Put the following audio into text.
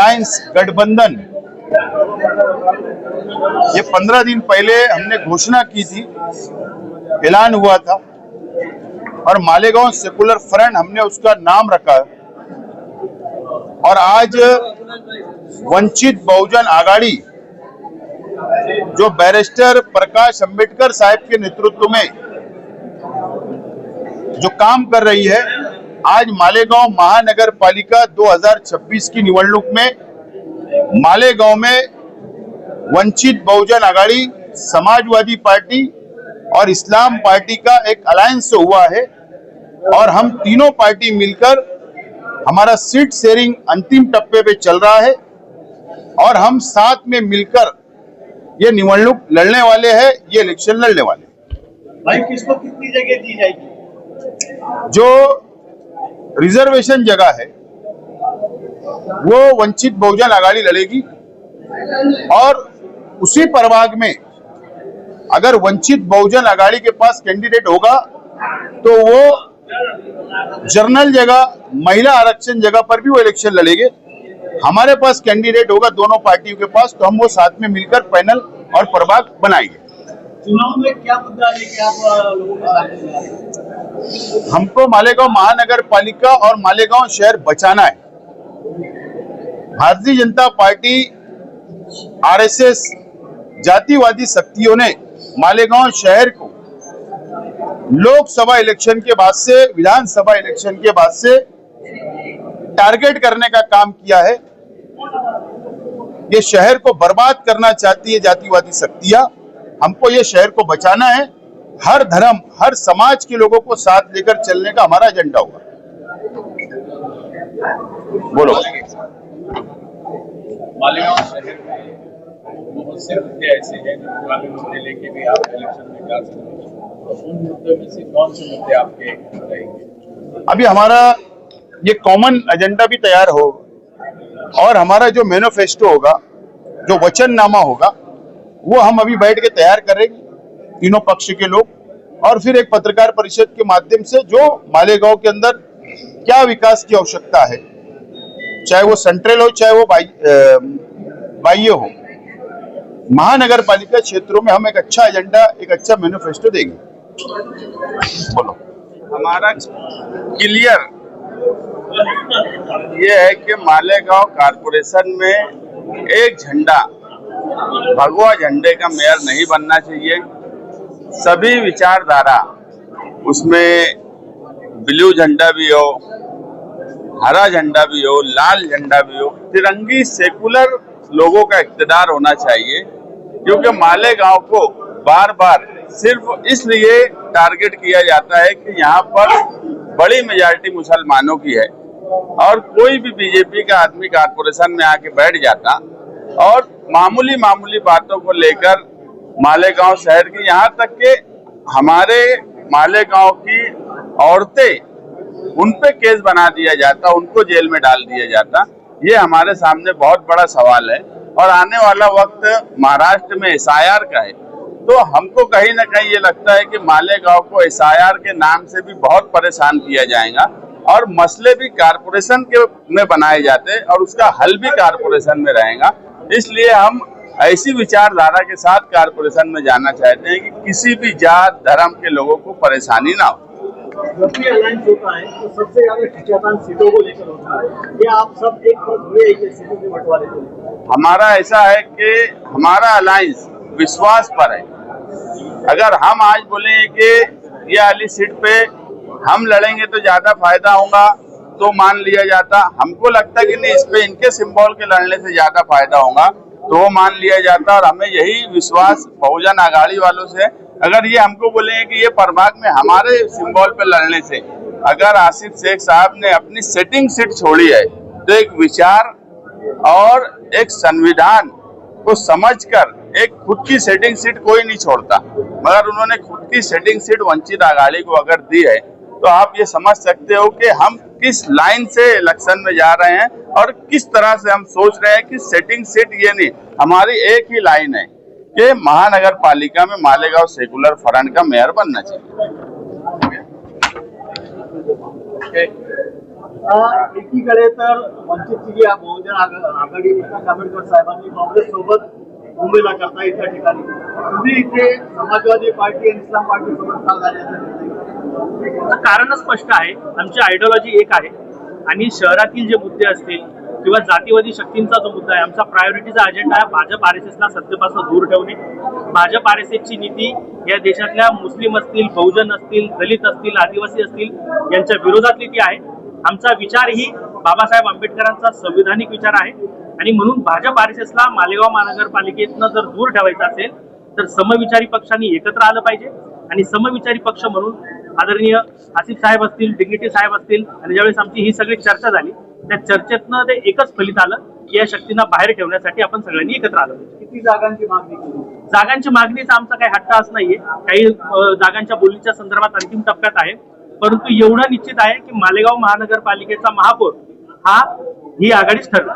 Alliance गठबंधन, ये 15 दिन पहले हमने घोषणा की थी, ऐलान हुआ था, और मालेगांव सेकुलर फ्रंट हमने उसका नाम रखा। और आज वंचित बहुजन आघाड़ी जो बैरिस्टर प्रकाश अंबेडकर साहब के नेतृत्व में जो काम कर रही है, आज मालेगांव महानगर पालिका 2026 की निवडणूक में मालेगांव में वंचित बहुजन आघाड़ी, समाजवादी पार्टी और इस्लाम पार्टी का एक अलायंस हुआ है। और हम तीनों पार्टी मिलकर, हमारा सीट शेयरिंग अंतिम टप्पे पे चल रहा है और हम साथ में मिलकर ये निवडणूक लड़ने वाले हैं, ये इलेक्शन लड़ने वाले हैं। भाई, किसको कितनी जगह दी जाएगी? जो रिजर्वेशन जगह है वो वंचित बहुजन आघाड़ी लड़ेगी, और उसी प्रभाग में अगर वंचित बहुजन आघाड़ी के पास कैंडिडेट होगा तो वो जनरल जगह, महिला आरक्षण जगह पर भी वो इलेक्शन लड़ेंगे। हमारे पास कैंडिडेट होगा दोनों पार्टियों के पास, तो हम वो साथ में मिलकर पैनल और प्रभाग बनाएंगे। चुनाव में क्या मुद्दा लेके आप लोगों के साथ जा रहे हैं? हमको मालेगांव महानगर पालिका और मालेगांव शहर बचाना है। भारतीय जनता पार्टी, आरएसएस, जातिवादी शक्तियों ने मालेगांव शहर को लोकसभा इलेक्शन के बाद से, विधानसभा इलेक्शन के बाद से टारगेट करने का काम किया है। ये शहर को बर्बाद करना चाहती है जातिवादी शक्तियां। हमको ये शहर को बचाना है। हर धर्म, हर समाज के लोगों को साथ लेकर चलने का हमारा एजेंडा होगा। बोलो। मालेगांव शहर में बहुत से मुद्दे ऐसे हैं जो पुराने मुद्दे लेके भी आप इलेक्शन में जा सकते हैं। उन मुद्दों में से कौन से मुद्दे आपके रहेंगे? अभी हमारा ये कॉमन एजेंडा भी तैयार हो, और हमारा जो मैनिफेस्टो होगा, जो वचननामा होगा, वो हम अभी बैठ के तैयार करेंगे तीनों पक्ष के लोग, और फिर एक पत्रकार परिषद के माध्यम से जो मालेगांव के अंदर क्या विकास की आवश्यकता है, चाहे वो सेंट्रल हो चाहे वो बाह्य हो, महानगर पालिका क्षेत्रों में हम एक अच्छा एजेंडा, एक अच्छा मैनिफेस्टो देंगे। बोलो। हमारा क्लियर ये है कि मालेगांव कारपोरेशन में एक झंडा, भगवा झंडे का मेयर नहीं बनना चाहिए। सभी विचारधारा, उसमें ब्लू झंडा भी हो, हरा झंडा भी हो, लाल झंडा भी हो, तिरंगी सेकुलर लोगों का इक़्तिदार होना चाहिए। क्योंकि मालेगांव को बार बार सिर्फ इसलिए टारगेट किया जाता है कि यहाँ पर बड़ी मेजॉरिटी मुसलमानों की है, और कोई भी बीजेपी का आदमी कारपोरेशन में आके बैठ जाता और मामूली मामूली बातों को लेकर मालेगांव शहर की, यहाँ तक कि हमारे मालेगांव की औरतें, उन पे केस बना दिया जाता, उनको जेल में डाल दिया जाता। ये हमारे सामने बहुत बड़ा सवाल है। और आने वाला वक्त महाराष्ट्र में एसआईआर का है, तो हमको कहीं ना कहीं ये लगता है कि मालेगांव को एसआईआर के नाम से भी बहुत परेशान किया जाएगा, और मसले भी कारपोरेशन के में बनाए जाते और उसका हल भी कारपोरेशन में रहेगा। इसलिए हम ऐसी विचारधारा के साथ कारपोरेशन में जाना चाहते हैं कि किसी भी जात धर्म के लोगों को परेशानी ना हो। जब भी अलायंस होता है तो सबसे ज्यादा खींचातान सीटों को लेकर होता है। ये आप सब एक साथ हुए हैं सीटों के बंटवारे को? हमारा ऐसा है कि हमारा अलायंस विश्वास पर है। अगर हम आज बोले कि ये वाली सीट पे हम लड़ेंगे तो ज्यादा फायदा होगा, तो मान लिया जाता। हमको लगता है कि नहीं, इस पे इनके सिंबल के लड़ने से ज्यादा फायदा होगा, तो वो मान लिया जाता। और हमें यही विश्वास बहुजन आघाड़ी वालों से, अगर ये हमको बोले कि ये प्रभाग में हमारे सिंबल पे लड़ने से, अगर आसिफ शेख साहब ने अपनी सेटिंग सीट छोड़ी है, तो एक विचार और एक संविधान को समझकर एक खुद की सेटिंग सीट कोई नहीं छोड़ता, मगर उन्होंने खुद की सेटिंग सीट वंचित आघाड़ी को अगर दी है, तो आप ये समझ सकते हो कि हम किस लाइन से इलेक्शन में जा रहे हैं और किस तरह से हम सोच रहे हैं कि सेटिंग सीट ये नहीं, हमारी एक ही लाइन है कि महानगर पालिका में मालेगांव सेकुलर फ्रंट का मेयर बनना चाहिए। एकीकडे तर वंचितची जी बहुजन आघाडी प्रकाश आंबेडकर साहेबांनी काँग्रेस सोबत मुंबईला करता येईल त्या ठिकाणी तुम्ही इथे समाजवादी पार्टी आणि इस्लाम पार्टी सोबत का झाल्याचं निर्णय कारण स्पष्ट आहे, आमची आयडिओलॉजी एक आहे आणि शहरातील जे मुद्दे असतील किंवा जातीवादी शक्तींचा जो मुद्दा आहे, आमचा प्रायोरिटीचा अजेंडा आहे भाजप RSSला सत्तेपासून दूर ठेवणे. भाजप RSSची नीती या देशातल्या मुस्लिम असतील, बहुजन असतील, दलित असतील, आदिवासी असतील यांच्या विरोधातली ती आहे. आमचा विचार ही बाबासाहेब आंबेडकरांचा संविधानिक विचार आहे आणि म्हणून भाजप RSSला मालेगाव महानगरपालिकेतनं जर दूर ठेवायचं असेल तर समविचारी पक्षांनी एकत्र आलं पाहिजे आणि समविचारी पक्ष म्हणून आदरणीय आसिफ साहेब असतील, डिग्निटी साहेब असतील आणि ज्यावेळेस आमची ही सगळी चर्चा झाली त्या चर्चेतनं ते एकच फलित आलं की या शक्तींना बाहेर ठेवण्यासाठी आपण सगळ्यांनी एकत्र आलो. किती जागांची मागणी केली? जागांची मागणीचा आमचा काही हट्ट असं नाहीये, काही जागांच्या बोलीच्या संदर्भात अंतिम टप्प्यात आहे, परंतु एवढं निश्चित आहे की मालेगाव महानगरपालिकेचा महापौर हा ही आघाडीच ठरला.